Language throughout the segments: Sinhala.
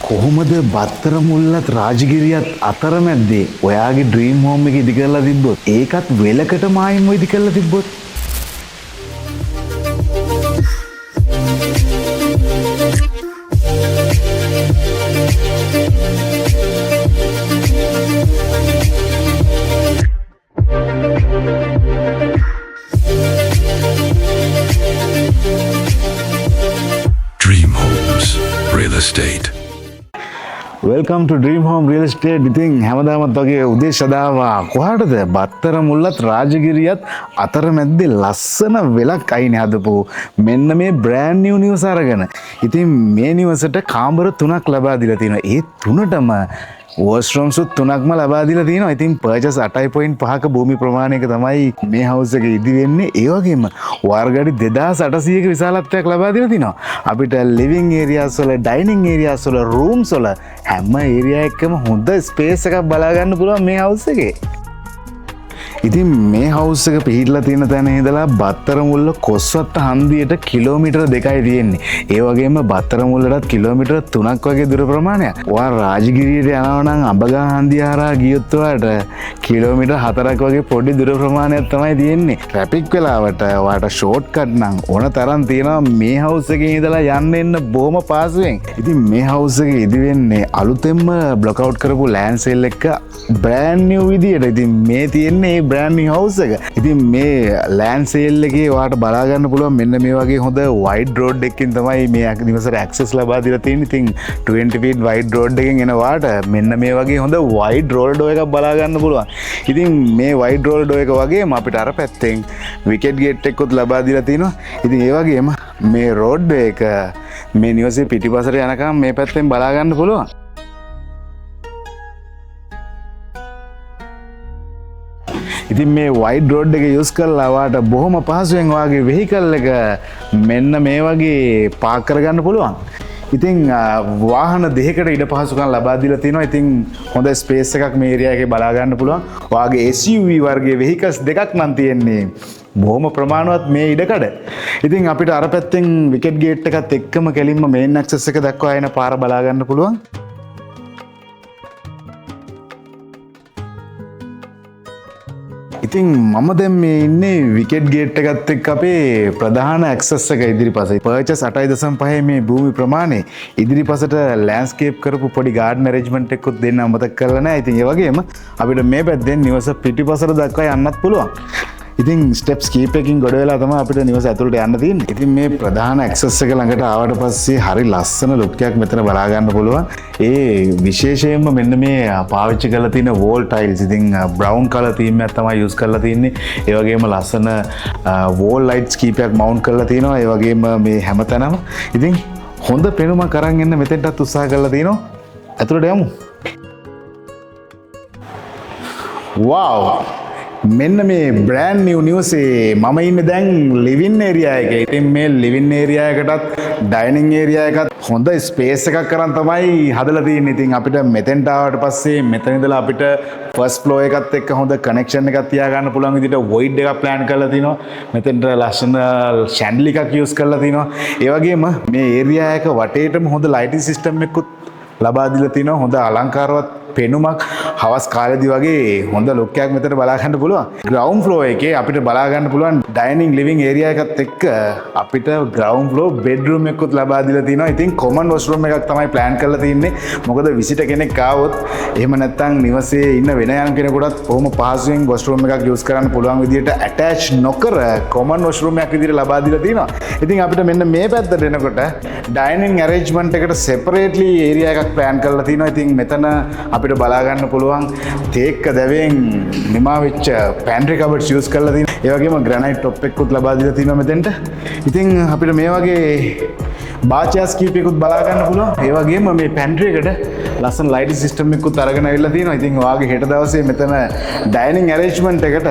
කොහොමද බත්තර මුල්ලත් රාජගිරියත් අතරමැද්දේ ඔයාගේ ඩ්‍රීම් හෝම් එක ඉදි කරලා තිබ්බොත් ඒකත් වෙලකට මායිම්ව ඉදි කරලා තිබ්බොත් Dream Homes Real Estate. Welcome to dream home real estate. ඉතින් හැමදාමත් වගේ උදේ සදාවා කොහාටද බත්තර මුල්ලත් රාජගිරියත් අතරමැද්දේ ලස්සන වෙලක් අයිනේ හදපු මෙන්න මේ බ්‍රෑන්ඩ් නිව් නිවස අරගෙන. ඉතින් මේ නිවසට කාමර 3ක් ලබා දීලා තියෙනවා. ඒ තුනටම වොෂ්රූම්ස් තුනක්ම ලබා දීලා තියෙනවා. ඉතින් පර්චස් 8.5ක භූමි ප්‍රමාණයක තමයි මේ හවුස් එක ඉදි වෙන්නේ. ඒ වගේම වාර්ගඩි 2800ක විශාලත්වයක් ලබා දීලා තිනවා. අපිට ලිවිං ඒරියාස් වල, ඩයිනිං ඒරියාස් වල, රූම්ස් වල හැම ඒරියා එකම හොඳ ස්පේස් එකක් බලා ගන්න පුළුවන් මේ හවුස් එකේ. ඉතින් මේ හවුස් එක පිහිටලා තියෙන තැන ඉඳලා බත්තර මුල්ල කොස්වත්ත හන්දියට කිලෝමීටර් 2යි තියෙන්නේ. ඒ වගේම බත්තර මුල්ලටත් කිලෝමීටර් 3ක් වගේ දුර ප්‍රමාණයක්. ඔයා රාජගිරියට යනවා නම් අඹගහ හන්දිය හරහා ගියොත් ඔයාට කිලෝමීටර් 4ක් වගේ පොඩි දුර ප්‍රමාණයක් තමයි තියෙන්නේ. ට්‍රැෆික් වෙලාවට ඔයාට ෂෝට් කට් නම් ඕන තරම් තියෙනවා මේ හවුස් එකේ ඉඳලා යන්න එන්න බොහොම පහසුවෙන්. ඉතින් මේ හවුස් එක ඉදි වෙන්නේ අලුතෙන්ම බ්ලොක් අවුට් කරපු ලෑන්ඩ් සේල් එක බ්‍රෑන්ඩ් නිව් විදියට. ඉතින් මේ තියෙන්නේ බ්‍රෑන්ඩ් නිව් හවුස් එක. ඉතින් මේ ලෑන්ඩ් සේල් එකේ ඔයාලට බලා ගන්න පුළුවන් මෙන්න මේ වගේ හොඳ වයිඩ් රෝඩ් එකකින් තමයි මේ නිවසට ඇක්සස් ලබා දීලා තියෙන්නේ. ඉතින් 20 feet වයිඩ් රෝඩ් එකෙන් එන ඔයාලට මෙන්න මේ වගේ හොඳ වයිඩ් රෝල් ඩෝ එකක් බලා ගන්න පුළුවන්. ඉතින් මේ වයිඩ් රෝල් ඩෝ එක වගේම අපිට අර පැත්තෙන් විකට් ගේට් එකකුත් ලබා දීලා තිනවා. ඉතින් ඒ වගේම මේ රෝඩ් එක මේ නිවසේ පිටිපසට යනකම් මේ පැත්තෙන් බලා ගන්න පුළුවන්. ඉතින් මේ වයිඩ් රෝඩ් එක යූස් කරලා ඔයාට බොහොම පහසුවෙන් ඔයාගේ වෙහිකල් එක මෙන්න මේ වගේ පාක් කරගන්න පුළුවන්. ඉතින් වාහන දෙකකට ඉඩ පහසුකම් ලබා දීලා තිනවා. ඉතින් හොඳ ස්පේස් එකක් මේ ඒරියා එකේ බලා ගන්න පුළුවන්. ඔයාගේ SUV වර්ගයේ වෙහිකල්ස් දෙකක් නම් තියෙන්නේ. බොහොම ප්‍රමාණවත් මේ ඉඩකඩ. ඉතින් අපිට අර පැත්තෙන් විකට් ගේට් එකත් එක්කම කෙලින්ම මේන් ඇක්සස් එක දක්වා එන පාර බලා ගන්න පුළුවන්. ඉතින් මම දැන් මේ ඉන්නේ විකට් ගේට් එකත් එක්ක අපේ ප්‍රධාන ඇක්සස් එක ඉදිරිපස. පර්චස් 8.5 මේ භූමි ප්‍රමාණය ඉදිරිපසට ලෑන්ඩ්ස්කේප් කරපු පොඩි ගාඩන් ඇරේන්ජ්මන්ට් එකකුත් දෙන්න අමතක කරලා නැහැ. ඉතින් ඒ වගේම අපිට මේ පැත්තෙන් නිවස පිටිපසට දක්වා යන්නත් පුළුවන්. ඉතින් ස්ටෙප්ස් කීපයකින් ගොඩ වෙලා තමයි අපිට නිවස ඇතුළට යන්න තියෙන්නේ. ඉතින් මේ ප්‍රධාන ඇක්සස් එක ළඟට ආවට පස්සේ හරි ලස්සන ලුක් එකක් මෙතන බලා ගන්න පුළුවන්. ඒ විශේෂයෙන්ම මෙන්න මේ පාවිච්චි කරලා තියෙන වෝල් ටයිල්ස්. ඉතින් බ්‍රවුන් කලර් තීම් එකක් තමයි යූස් කරලා තියෙන්නේ. ඒ වගේම ලස්සන වෝල් ලයිට්ස් කීපයක් මවුන්ට් කරලා තියෙනවා. ඒ වගේම මේ හැමතැනම ඉතින් හොඳ පෙනුමක් අරන් එන්න මෙතෙන්ටත් උත්සාහ කරලා තියෙනවා. ඇතුළට යමු. වව්! මෙන්න මේ බ්‍රෑන්ඩ් නිව් නිවසේ මම ඉන්නේ දැන් ලිවින් ඒරියා එකේ. ඉතින් මේ ලිවින් ඒරියා එකටත් ඩයිනිං ඒරියා එකත් හොඳ ස්පේස් එකක් කරන් තමයි හදලා තියෙන්නේ. ඉතින් අපිට මෙතෙන්ට ආවට පස්සේ මෙතන ඉඳලා අපිට ෆස්ට් ෆ්ලෝර් එකත් එක්ක හොඳ කනෙක්ෂන් එකක් තියා ගන්න පුළුවන් විදිහට වොයිඩ් එකක් ප්ලෑන් කරලා තිනවා. මෙතෙන්ට ලස්සන ෂැන්ඩල් එකක් යූස් කරලා තිනවා. ඒ වගේම මේ ඒරියා එක වටේටම හොඳ ලයිටින් සිස්ටම් එකකුත් ලබා දීලා තිනවා. හොඳ අලංකාරවත් පෙනුමක් හවස් කාලෙදි වගේ හොඳ ලුක් එකක් මෙතන බලා ගන්න පුළුවන්. ග්‍රවුන්ඩ් ෆ්ලෝර් එකේ අපිට බලා ගන්න පුළුවන් ඩයිනිං ලිවිං ඒරියා එකත් එක්ක අපිට ග්‍රවුන්ඩ් ෆ්ලෝර් බෙඩ්රූම් එකකුත් ලබා දීලා තිනවා. ඉතින් කොමන් වොෂ්රූම් එකක් තමයි ප්ලෑන් කරලා තින්නේ. මොකද විසිටර් කෙනෙක් ආවොත් එහෙම නැත්නම් නිවසේ ඉන්න වෙන යම් කෙනෙකුටත් බොහොම පහසුවෙන් වොෂ්රූම් එකක් යූස් කරන්න පුළුවන් විදිහට ඇටච් නොකර කොමන් වොෂ්රූම් එකක් විදිහට ලබා දීලා තිනවා. ඉතින් අපිට මෙන්න මේ පැත්තට එනකොට ඩයිනිං ඇරේන්ජ්මන්ට් එකට සෙපරේට්ලි ඒරියා එකක් ප්ලෑන් කරලා තිනවා. ඉතින් මෙතන අපිට බලා ගන්න පුළුවන් තේක්ක දැවෙන් නිමා වෙච්ච පැන්ට්‍රි කබඩ්ස් යූස් කරලා තියෙනවා. ඒ වගේම ග්‍රැනයිට් টොප් එකකුත් ලබා දීලා තිනවා මෙතෙන්ට. ඉතින් අපිට මේ වගේ බාචස් කීපයකුත් බලා ගන්න පුළුවන්. ඒ වගේම මේ පැන්ට්‍රි එකට ලස්සන ලයිටින් සිස්ටම් එකකුත් අරගෙන අවිල්ලා තියෙනවා. ඉතින් ඔයාගේ හෙට දවසේ මෙතන ඩයිනිං ඇරේන්ජ්මන්ට් එකට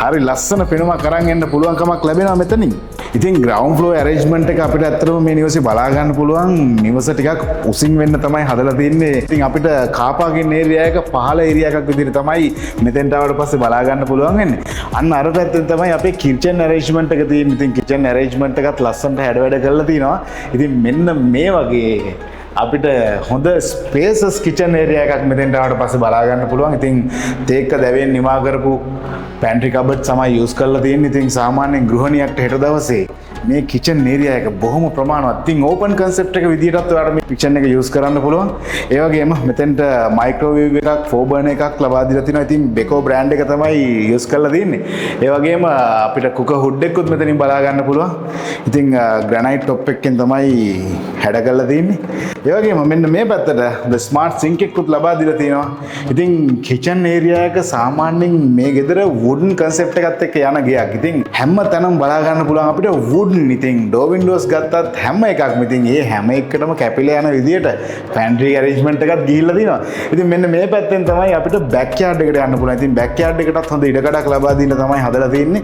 හරි ලස්සන පෙනුමක් අරන් එන්න පුළුවන්කමක් ලැබෙනවා මෙතනින්. ඉතින් ග්‍රවුන්ඩ් ෆ්ලෝර් ඇරේන්ජ්මන්ට් එක අපිට ඇත්තටම මේ නිවසේ බලා ගන්න පුළුවන්. නිවස ටිකක් උසින් වෙන්න තමයි හදලා තින්නේ. ඉතින් අපිට කාර් පාකින් ඒරියා එක පහළ ඒරියා එකක් විදිහට තමයි මෙතෙන්ට ආවට පස්සේ බලා ගන්න පුළුවන් වෙන්නේ. අන්න අර පැත්තෙන් තමයි අපේ කිචන් ඇරේන්ජ්මන්ට් එක තියෙන්නේ. ඉතින් කිචන් ඇරේන්ජ්මන්ට් එකත් ලස්සනට හැඩ වැඩ කරලා තිනවා. ඉතින් මෙන්න මේ වගේ අපිට හොඳ ස්පේසස් කිචන් ඒරියා එකක් මෙතෙන්ට ආවට පස්සේ බලා ගන්න පුළුවන්. ඉතින් තේක්ක දැවෙන් නිමා කරපු පැන්ට්‍රි කබඩ් තමයි යූස් කරලා තියෙන්නේ. ඉතින් සාමාන්‍යයෙන් ගෘහණියෙක්ට හෙට දවසේ මේ කිචන් ඒරියා එක බොහොම ප්‍රමාණවත්. ඉතින් ඕපන් කන්සෙප්ට් එක විදියටත් ඔයාලට මේ කිචන් එක යූස් කරන්න පුළුවන්. ඒ වගේම මෙතෙන්ට මයික්‍රෝවේව් එකක්, ෆෝ බර්නර් එකක් ලබා දීලා තිනවා. ඉතින් බෙකෝ බ්‍රෑන්ඩ් එක තමයි යූස් කරලා තියෙන්නේ. ඒ වගේම අපිට කුකර් හුඩ් එකකුත් මෙතනින් බලා ගන්න පුළුවන්. ඉතින් ග්‍රැනයිට් টොප් එකකින් තමයි හැඩ කරලා තියෙන්නේ. ඒ වගේම මෙන්න මේ පැත්තට ස්මාර්ට් සින්ක් එකකුත් ලබා දීලා තිනවා. ඉතින් කිචන් ඒරියා එක සාමාන්‍යයෙන් මේ ගෙදර වුඩන් කන්සෙප්ට් එකත් එක්ක යන ගයක්. ඉතින් හැම තැනම බලා ගන්න පුළුවන් අපිට වුඩන්. ඉතින් ඩෝ වින්ඩෝස් ගත්තත් හැම එකක්ම ඉතින් ඒ හැම එකකටම කැපිලා යන විදියට පැන්ට්‍රි ඇරේන්ජ්මන්ට් එකක් ගිහිල්ලා තිනවා. ඉතින් මෙන්න මේ පැත්තෙන් තමයි අපිට බෑක් යාඩ් එකට යන්න පුළුවන්. ඉතින් බෑක් යාඩ් එකටත් හොඳ ඉඩකඩක් ලබා දීලා තමයි හදලා තියෙන්නේ.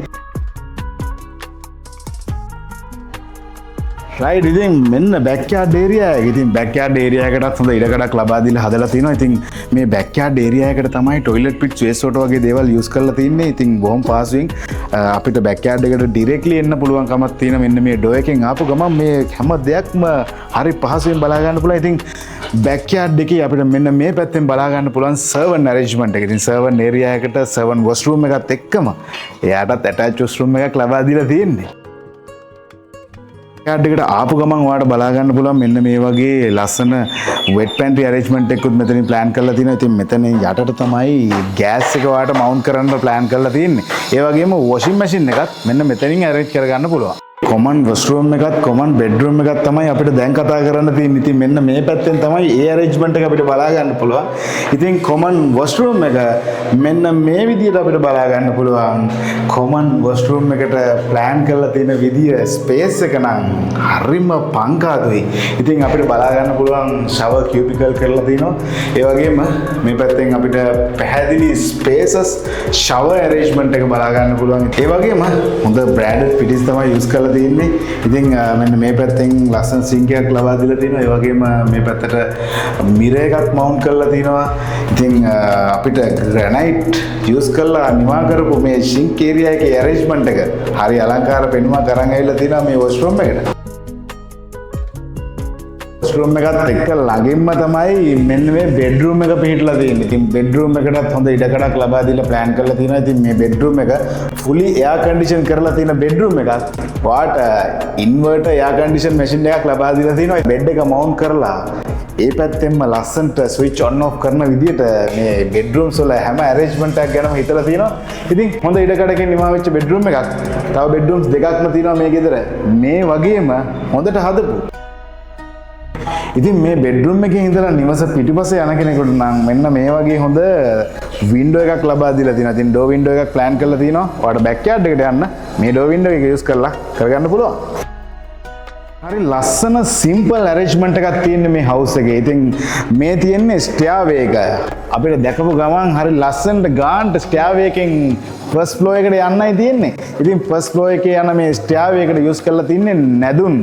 රයිට්. ඉතින් මෙන්න බෑක්යාඩ් ඒරියා එක. ඉතින් බෑක්යාඩ් ඒරියා එකටත් හොඳ ඉඩකඩක් ලබා දීලා හදලා තිනවා. ඉතින් මේ බෑක්යාඩ් ඒරියා එකට තමයි টয়ලට් පිට් ස්පේස් වලට වගේ දේවල් යූස් කරලා තින්නේ. ඉතින් බොහොම පහසුවෙන් අපිට බෑක්යාඩ් එකට ඩිරෙක්ට්ලි එන්න පුළුවන් කමක් තියෙන මෙන්න මේ ඩෝ එකෙන් ආපු ගමන් මේ හැම දෙයක්ම හරි පහසුවෙන් බලා ගන්න පුළුවන්. ඉතින් බෑක්යාඩ් එකේ අපිට මෙන්න මේ පැත්තෙන් බලා ගන්න පුළුවන් සර්වන් ඇරේන්ජ්මන්ට් එක. ඉතින් සර්වන් ඒරියා එකට සර්වන් වොෂ්රූම් එකත් එක්කම එයාටත් ඇටච් වොෂ්රූම් එකක් ලබා දීලා තියෙන්නේ. යාඩ් එකට ආපු ගමන් ඔයාලට බලා ගන්න පුළුවන් මෙන්න මේ වගේ ලස්සන වෙට් පැන්ට්‍රි ඇරේන්ජ්මන්ට් එකකුත් මෙතනින් ප්ලෑන් කරලා තිනවා. ඉතින් මෙතන යටට තමයි ගෑස් එක ඔයාලට මවුන්ට් කරන්න ප්ලෑන් කරලා තියෙන්නේ. ඒ වගේම වොෂින් මැෂින් එකත් මෙන්න මෙතනින් ඇරේන්ජ් කරගන්න පුළුවන්. කොමන් වොෂ්රූම් එකත් කොමන් බෙඩ්රූම් එකත් තමයි අපිට දැන් කතා කරන්න තියෙන්නේ. ඉතින් මෙන්න මේ පැත්තෙන් තමයි ඒ ඇරේන්ජ්මන්ට් එක අපිට බලා ගන්න පුළුවන්. ඉතින් කොමන් වොෂ්රූම් එක මෙන්න මේ විදිහට අපිට බලා ගන්න පුළුවන්. කොමන් වොෂ්රූම් එකට ප්ලෑන් කරලා තියෙන විදිය ස්පේස් එක නම් හරිම පංකාදුයි. ඉතින් අපිට බලා ගන්න පුළුවන් ෂවර් කියුබිකල් කරලා තිනවා. ඒ වගේම මේ පැත්තෙන් අපිට පැහැදිලි ස්පේසස් ෂවර් ඇරේන්ජ්මන්ට් එක බලා ගන්න පුළුවන්. ඒ වගේම හොඳ බ්‍රෑන්ඩඩ් පිටිස් තමයි යූස් කරලා තියෙන්නේ. ඉතින් මෙන්න මේ පැත්තෙන් ලස්සන සින්ක් එකක් ලබා දීලා තිනවා. ඒ වගේම මේ පැත්තට මිරර් එකක් මවුන්ට් කරලා තිනවා. ඉතින් අපිට ග්‍රැනයිට් යූස් කරලා නිමා කරපු මේ සින්ක් ඒරියා එකේ ඇරේන්ජ්මන්ට් එක හරි අලංකාර පෙනුමක් අරන් ඇවිල්ලා තිනවා මේ වොෂ්රූම් එකට. වොෂ්රූම් එකත් එක්ක ළඟින්ම තමයි මෙන්න මේ බෙඩ්රූම් එක පිහිටලා තියෙන්නේ. ඉතින් බෙඩ්රූම් එකටත් හොඳ ඉඩකඩක් ලබා දීලා ප්ලෑන් කරලා තියෙනවා. ඉතින් මේ බෙඩ්රූම් එක ෆුලි එයාර් කන්ඩිෂන් කරලා තියෙන බෙඩ්රූම් එකක්. ඔයාට ඉන්වර්ටර් එයාර් කන්ඩිෂන් මැෂින් එකක් ලබා දීලා තියෙනවා. බෙඩ් එක මවුන්ට් කරලා ඒ පැත්තෙන්ම ලස්සන්ට ස්විච් ඔන් ඔෆ් කරන විදිහට මේ බෙඩ්රූම්ස් වල හැම ඇරේන්ජ්මන්ට් එකක් ගැනම හිතලා තියෙනවා. ඉතින් හොඳ ඉඩකඩකින් නිමා වෙච්ච බෙඩ්රූම් එකක්. තව බෙඩ්රූම්ස් දෙකක්ම තියෙනවා මේ ගෙදර. මේ වගේම හොඳට හදපු. ඉතින් මේ බෙඩ්රූම් එකේ ඉඳලා නිවස පිටිපස්ස යන කෙනෙකුට නම් මෙන්න මේ වගේ හොඳ වින්ඩෝ එකක් ලබා දීලා තියෙනවා. ඉතින් ඩෝ වින්ඩෝ එකක් ප්ලෑන් කරලා තිනවා. ඔයාලට බෑක් යාඩ් එකට යන්න මේ ඩෝ වින්ඩෝ එක යූස් කරලා කරගන්න පුළුවන්. හරි ලස්සන සිම්පල් ඇරේන්ජ්මන්ට් එකක් තියෙන්නේ මේ හවුස් එකේ. ඉතින් මේ තියෙන්නේ ස්ටෙයාවේ එක. අපිට දැකපු ගමන් හරි ලස්සනට ගාන්ට ස්ටෙයාවේ එකෙන් ෆස්ට් ෆ්ලෝ එකට යන්නයි තියෙන්නේ. ඉතින් ෆස්ට් ෆ්ලෝ එකේ යන මේ ස්ටෙයාවේ එකට යූස් කරලා තින්නේ නැදුම්.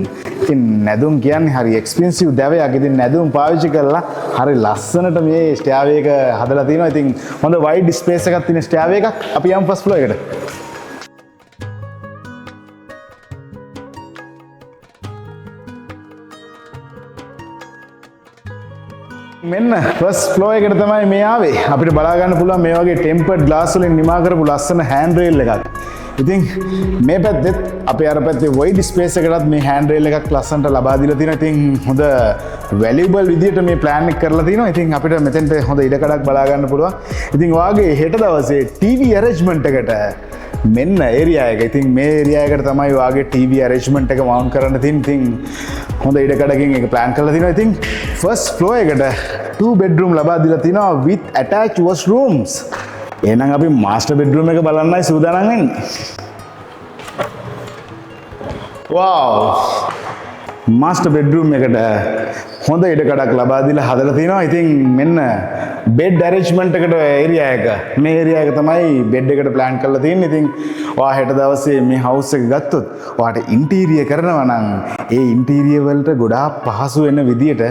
ඉතින් නැදුම් කියන්නේ හරි එක්ස්පෙන්සිව් දැවයක්. ඉතින් නැදුම් පාවිච්චි කරලා හරි ලස්සනට මේ ස්ටෙයාවේ එක හදලා තිනවා. ඉතින් හොඳ වයිඩ් ස්පේස් එකක් තියෙන ස්ටෙයාවේ එකක්. අපි යමු ෆස්ට් ෆ්ලෝ එකට. මෙන්න ෆස්ට් ෆ්ලෝ එකට තමයි මේ ආවේ. අපිට බලා ගන්න පුළුවන් මේ වගේ ටෙම්පර්ඩ් ග්ලාස් වලින් නිමා කරපු ලස්සන හෑන්ඩ් රේල් එකක්. ඉතින් මේ පැත්තෙත් අපේ අර පැත්තේ වයිඩ් ස්පේස් එකකටත් මේ හෑන්ඩ් රේල් එකක් ලස්සනට ලබා දීලා තියෙනවා. ඉතින් හොඳ වැලියබල් විදියට මේ ප්ලෑන් එක කරලා තිනවා. ඉතින් අපිට මෙතෙන්ට හොඳ ඉඩකඩක් බලා ගන්න පුළුවන්. ඉතින් ඔයාගේ හෙට දවසේ ටීවී ඇරේන්ජ්මන්ට් එකට මෙන්න ඒරියා එක. ඉතින් මේ ඒරියා එකට තමයි ඔයාගේ ටීවී ඇරේන්ජ්මන්ට් එක මවුන්ට් කරන්න තියෙන්නේ. ඉතින් හොඳ ඉඩකඩකින් ඒක ප්ලෑන් කරලා තිනවා. ඉතින් ෆස්ට් ෆ්ලෝ එකට 2 බෙඩ්රූම් ලබා දීලා තිනවා with attached washrooms. එහෙනම් අපි මාස්ටර් බෙඩ්රූම් එක බලන්නයි සූදානම් වෙන්නේ. wow මාස්ටර් බෙඩ්රූම් එකට හොඳ ඉඩකඩක් ලබා දීලා හදලා තිනවා. ඉතින් මෙන්න බෙඩ් ඇරේන්ජ්මන්ට් එකට ඒරියා එක. මේ ඒරියා එක තමයි බෙඩ් එකට ප්ලෑන් කරලා තියෙන්නේ. ඉතින් ඔයා හෙට දවසේ මේ හවුස් එක ගත්තොත් ඔයාට ඉන්ටීරියර් කරනවා නම් ඒ ඉන්ටීරියර් වලට ගොඩාක් පහසු වෙන විදියට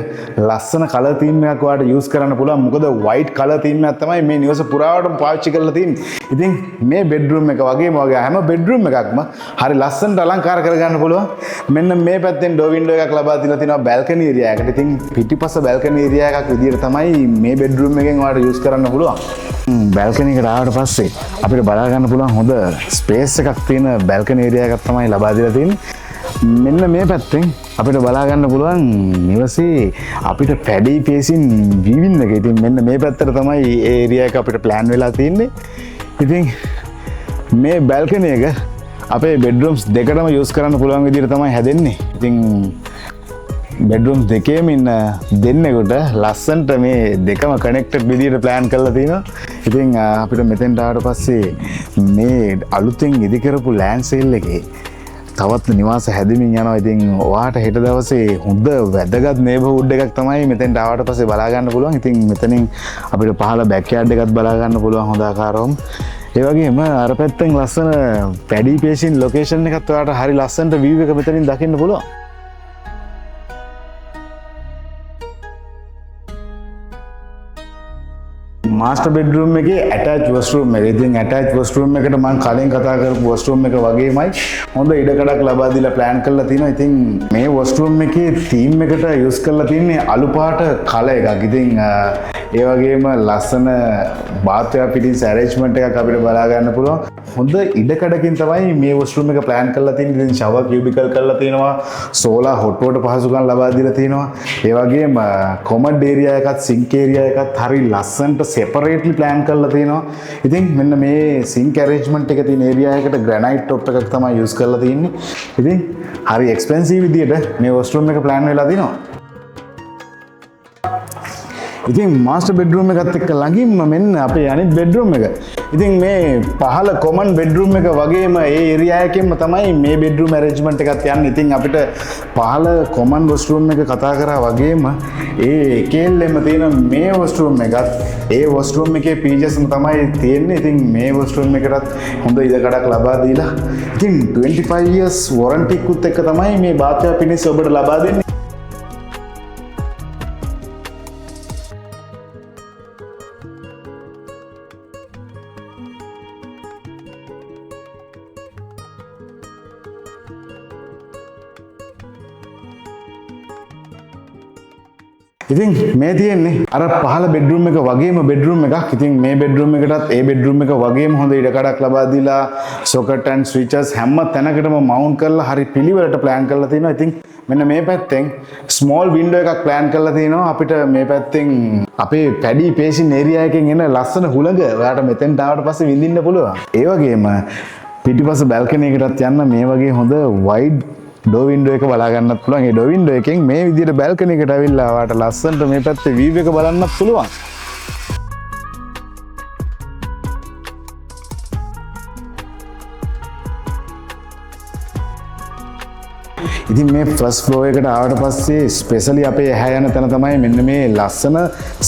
ලස්සන කලර් තීම් එකක් ඔයාට යූස් කරන්න පුළුවන්. මොකද වයිට් කලර් තීම් එකක් තමයි මේ නිවස පුරාවටම පාවිච්චි කරලා තියෙන්නේ. ඉතින් මේ බෙඩ්රූම් එක වගේම වගේ හැම බෙඩ්රූම් එකක්ම හරි ලස්සනට අලංකාර කරගන්න පුළුවන්. මෙන්න මේ පැත්තෙන් ඩෝ window එකක් ලබා දීලා තිනවා balcony area එකට. ඉතින් පිටිපස්ස balcony area එකක් විදියට තමයි මේ bedroom එකෙන් ඔයාලට use කරන්න පුළුවන්. balcony එකට ආවට පස්සේ අපිට බලා ගන්න පුළුවන් හොඳ space එකක් තියෙන balcony area එකක් තමයි ලබා දීලා තියෙන්නේ. මෙන්න මේ පැත්තෙන් අපිට බලා ගන්න පුළුවන් නිවසේ අපිට පැඩි පේසින් විවින්න එක. ඉතින් මෙන්න මේ පැත්තට තමයි ඒ ඒරියා එක අපිට ප්ලෑන් වෙලා තියෙන්නේ. ඉතින් මේ බැල්කනි එක අපේ බෙඩ්රූම්ස් දෙකටම යූස් කරන්න පුළුවන් විදිහට තමයි හැදෙන්නේ. ඉතින් බෙඩ්රූම්ස් දෙකේම ඉන්න දෙන්නෙකුට ලස්සන්ට මේ දෙකම කනෙක්ටඩ් විදිහට ප්ලෑන් කරලා තිනවා. ඉතින් අපිට මෙතෙන්ට ආවට පස්සේ මේ අලුතෙන් ඉදි කරපු ලෑන්ඩ් සේල් එකේ තවත් නිවාස හැදමින් යනවා. ඉතින් ඔයාට හෙට දවසේ හොඳ වැදගත් නේබර්හුඩ් එකක් තමයි මෙතෙන්ට ආවට පස්සේ බලා ගන්න පුළුවන්. ඉතින් මෙතනින් අපිට පහළ බෑක්යාඩ් එකත් බලා ගන්න පුළුවන් හොඳ ආකාරවම. ඒ වගේම අර පැත්තෙන් ලස්සන පැඩි පේසින් ලොකේෂන් එකත් ඔයාට හරි ලස්සනට view එක මෙතනින් දකින්න පුළුවන්. මාස්ටර් බෙඩ්රූම් එකේ ඇටච් වොෂ්රූම් එක. ඉතින් ඇටච් වොෂ්රූම් එකට මම කලින් කතා කරපු වොෂ්රූම් එක වගේමයි හොඳ ඉඩකඩක් ලබා දීලා ප්ලෑන් කරලා තිනවා. ඉතින් මේ වොෂ්රූම් එකේ තීම් එකට යූස් කරලා තින්නේ අලු පාට කල එකක්. ඉතින් ඒ වගේම ලස්සන බාත්ටබ් පිටින්ස් ඇරේන්ජ්මන්ට් එකක් අපිට බලා ගන්න පුළුවන්. හොඳ ඉඩකඩකින් තමයි මේ වොෂ්රූම් එක ප්ලෑන් කරලා තින්නේ. ඉතින් ෂවර් කියුබිකල් කරලා තිනවා. සෝලාර් හොට් වෝටර් පහසුකම් ලබා දීලා තිනවා. ඒ වගේම කොමඩ් ඒරියා එකත් සිංක් ඒරියා එකත් හරි ලස්සනට separately plan කරලා තියෙනවා. ඉතින් මෙන්න මේ sink arrangement එක තියෙන area එකට granite top එකක් තමයි use කරලා තියෙන්නේ. ඉතින් හරි expensive විදියට මේ washroom එක plan වෙලා තිනවා. ඉතින් master bedroom එකත් එක්ක ළඟින්ම මෙන්න අපේ අනිත් bedroom එක. ඉතින් මේ පහළ common bedroom එක වගේම ඒ area එකෙන්ම තමයි මේ bedroom arrangement එකත් යන්නේ. ඉතින් අපිට පහළ common washroom එක කතා කරා වගේම ඒ එකෙල්ලෙම තියෙන මේ washroom එකත් ඒ washroom එකේ featuresම තමයි තියෙන්නේ. ඉතින් මේ washroom එකටත් හොඳ ඉඩකඩක් ලබා දීලා ඉතින් 25 years warranty එකත් එක්ක තමයි මේ bathroom finish ඔබට ලබා දෙන්නේ. ඉතින් මේ තියෙන්නේ අර පහළ බෙඩ්රූම් එක වගේම බෙඩ්රූම් එකක්. ඉතින් මේ බෙඩ්රූම් එකටත් ඒ බෙඩ්රූම් එක වගේම හොඳ ඉඩකඩක් ලබා දීලා socket and switches හැම තැනකටම mount කරලා හරි පිළිවෙලට plan කරලා තිනවා. ඉතින් මෙන්න මේ පැත්තෙන් small window එකක් plan කරලා තිනවා. අපිට මේ පැත්තෙන් අපේ පැඩි පේසින් area එකෙන් එන ලස්සන හුළඟ ඔයාලට මෙතෙන්ට ආවට පස්සේ විඳින්න පුළුවන්. ඒ වගේම පිටිපස්ස balcony එකටත් යන්න මේ වගේ හොඳ wide door window එක බලා ගන්නත් පුළුවන්. ඒ door window එකෙන් මේ විදිහට balcony එකට අවිල්ලා ඔයාලට ලස්සනට මේ පැත්තේ view එක බලන්නත් පුළුවන්. ඉතින් මේ ෆස්ට් ෆ්ලෝර් එකට ආවට පස්සේ ස්පෙෂලි අපේ ඇහැ යන තැන තමයි මෙන්න මේ ලස්සන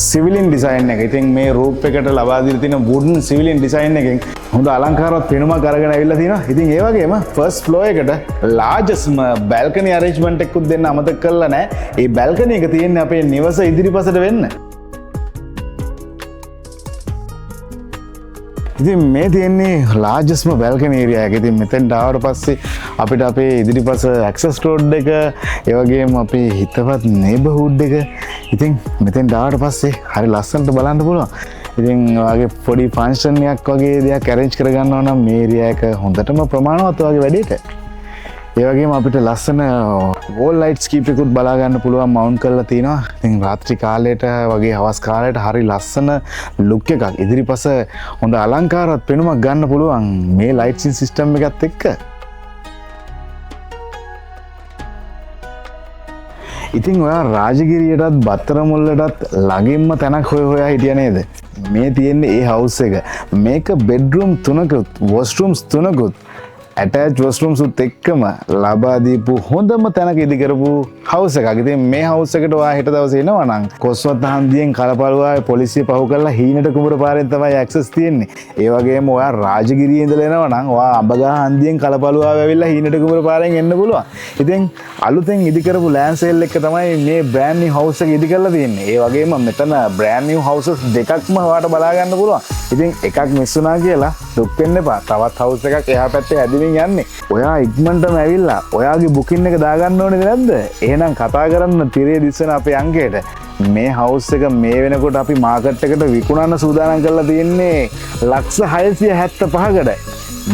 සිවිලින් ඩිසයින් එක. ඉතින් මේ රූප් එකට ලබා දීලා තියෙන වුඩන් සිවිලින් ඩිසයින් එකෙන් හොඳ අලංකාරවත් පෙනුමක් අරගෙන ඇවිල්ලා තිනවා. ඉතින් ඒ වගේම ෆස්ට් ෆ්ලෝර් එකට ලාර්ජස්ට්ම බැල්කනි අරේන්ජ්මන්ට් එකකුත් දෙන්න අමතක කරලා නැහැ. ඒ බැල්කනි එක තියෙන්නේ අපේ නිවස ඉදිරිපසට වෙන්න. ඉතින් මේ තියෙන්නේ ලාර්ජස්ට්ම බැල්කනි ඒරියා එක. ඉතින් මෙතෙන්ට ආවට පස්සේ අපිට අපේ ඉදිරිපස ඇක්සස් රෝඩ් එක, ඒ වගේම අපේ හිතවත් නේබර්හුඩ් එක. ඉතින් මෙතෙන්ට ආවට පස්සේ හරි ලස්සනට බලන්න පුළුවන්. ඉතින් ඔයාගේ පොඩි ෆන්ක්ෂන් එකක් වගේ දෙයක් arrange කරගන්නවා නම් මේ ඒරියා එක හොඳටම ප්‍රමාණවත් ඔයාගේ වැඩේට. ඒ වගේම අපිට ලස්සන wall light skip එකකුත් බලා ගන්න පුළුවන් mount කරලා තිනවා. ඉතින් රාත්‍රී කාලයට වගේ හවස් කාලයට හරි ලස්සන look එකක් ඉදිරිපස හොඳ අලංකාරවත් පෙනුමක් ගන්න පුළුවන් මේ lighting system එකත් එක්ක. ඉතින් ඔයා රාජගිරියටත් බත්තරමුල්ලටත් ළඟින්ම තැනක් හොයා හිටියා නේද? මේ තියෙන්නේ ඒ house එක. මේක bedroom 3කුත් washrooms 3කුත් attached washrooms උත් එක්කම ලබා දීපු හොඳම තැනක ඉදි කරපු house එකක්. ඉතින් මේ house එකට ඔයා හෙට දවසේ එනවා නම් කොස්වත් හන්දියෙන් කලපලුවාවේ පොලිසිය පහු කරලා හීනට කුඹර පාරෙන් තමයි access තියෙන්නේ. ඒ වගේම ඔයා රාජගිරියේ ඉඳලා එනවා නම් ඔයා අඹගහ හන්දියෙන් කලපලුවාවේ ඇවිල්ලා හීනට කුඹර පාරෙන් එන්න පුළුවන්. ඉතින් අලුතෙන් ඉදි කරපු land sale එක තමයි මේ brand new house එක ඉදි කරලා තියෙන්නේ. ඒ වගේම මෙතන brand new houses දෙකක්ම ඔයාට බලා ගන්න පුළුවන්. ඉතින් එකක් මිස් වුණා කියලා දුක් වෙන්න එපා. තවත් house එකක් එහා පැත්තේ හැදෙමින් වලින් යන්නේ. ඔයා ඉක්මනටම ඇවිල්ලා ඔයාගේ බුකින් එක දාගන්න ඕනේද නැද්ද? එහෙනම් කතා කරන්න තිරේ දිස්සන අපේ අංකයට. මේ හවුස් එක මේ වෙනකොට අපි මාකට් එකට විකුණන්න සූදානම් කරලා තියෙන්නේ ලක්ෂ 675කට.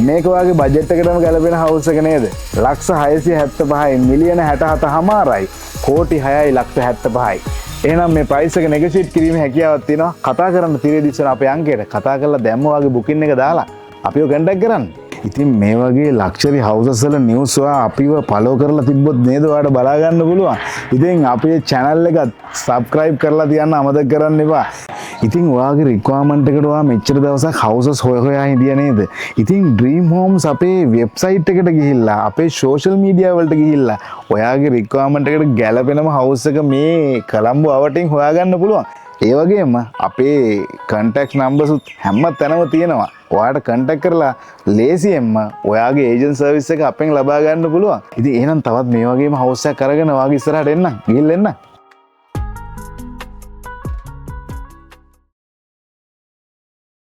මේක වගේ බජට් එකටම ගැලපෙන හවුස් එක නේද? ලක්ෂ 675යි මිලියන 67.5යි කෝටි 6යි ලක්ෂ 75යි. එහෙනම් මේ ප්‍රයිස් එක නෙගොෂিয়েට් කිරීමේ හැකියාවක් තියෙනවා. කතා කරන්න තිරේ දිස්සන අපේ අංකයට. කතා කරලා දැම්ම වගේ බුකින් එක දාලා අපිව කන්ටැක්ට් කරන්න. ඉතින් මේ වගේ ලක්ෂරි හවුසස් වල නිවුස් අපිව ෆලෝ කරලා තිබ්බොත් නේද ඔයාලට බලා ගන්න පුළුවන්. ඉතින් අපේ channel එක subscribe කරලා තියන්න අමතක කරන්න එපා. ඉතින් ඔයාගේ requirement එකට ඔයා මෙච්චර දවසක් houses හොයා හිටියා නේද? ඉතින් Dream Homes අපේ website එකට ගිහිල්ලා අපේ social media වලට ගිහිල්ලා ඔයාගේ requirement එකට ගැලපෙනම house එක මේ කොළඹ අවටින් හොයාගන්න පුළුවන්. ඒ වගේම අපේ contact numbers උත් හැම තැනම තියෙනවා. ඔයාට contact කරලා ලේසියෙන්ම ඔයාගේ agent service එක අපෙන් ලබා ගන්න පුළුවන්. ඉතින් එහෙනම් තවත් මේ වගේම house එකක් අරගෙන ඔයාගේ ඉස්සරහට එන්න. ගිහින් එන්න.